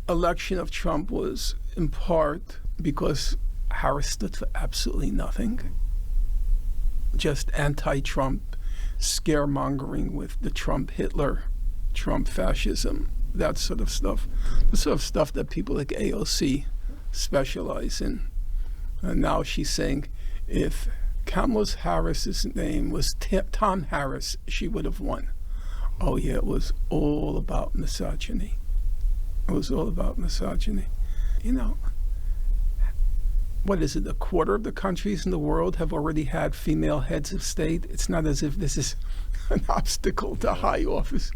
election of Trump was in part because Harris stood for absolutely nothing. Just anti-Trump, scaremongering with the Trump Hitler, Trump fascism, that sort of stuff. The sort of stuff that people like AOC specialize in. And now she's saying if Kamala Harris's name was Tom Harris, she would have won. Oh yeah, it was all about misogyny. It was all about misogyny. You know, what is it, a quarter of the countries in the world have already had female heads of state? It's not as if this is an obstacle to high office.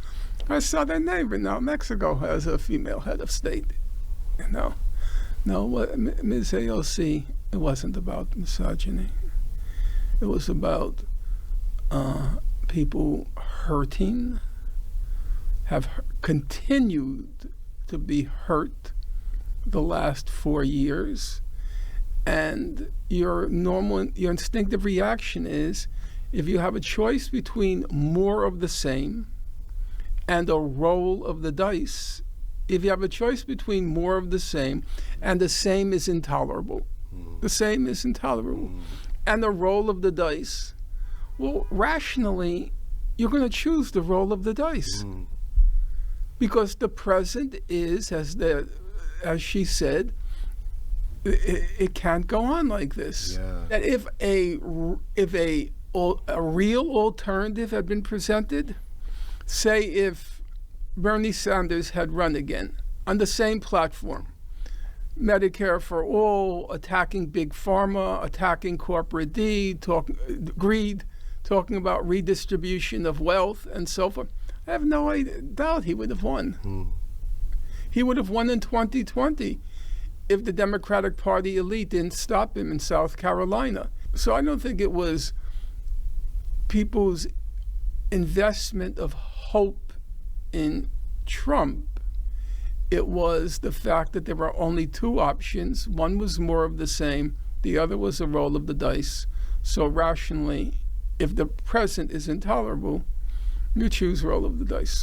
Our southern neighbor now, Mexico, has a female head of state. You know, no, Ms. AOC, it wasn't about misogyny. It was about people hurting, have continued to be hurt the last 4 years. And your instinctive reaction is, if you have a choice between more of the same and a roll of the dice, if you have a choice between more of the same and the same is intolerable, the same is intolerable, and the roll of the dice, well, rationally, you're going to choose the roll of the dice. Because the present is, as she said, it can't go on like this. Yeah. That if a real alternative had been presented, say if Bernie Sanders had run again on the same platform, Medicare for all, attacking big pharma, attacking corporate greed, talking about redistribution of wealth and so forth, I have no doubt he would have won. He would have won in 2020 if the Democratic Party elite didn't stop him in South Carolina. So I don't think it was people's investment of hope in Trump. It was the fact that there were only two options. One was more of the same. The other was a roll of the dice. So rationally, if the present is intolerable, you choose roll of the dice.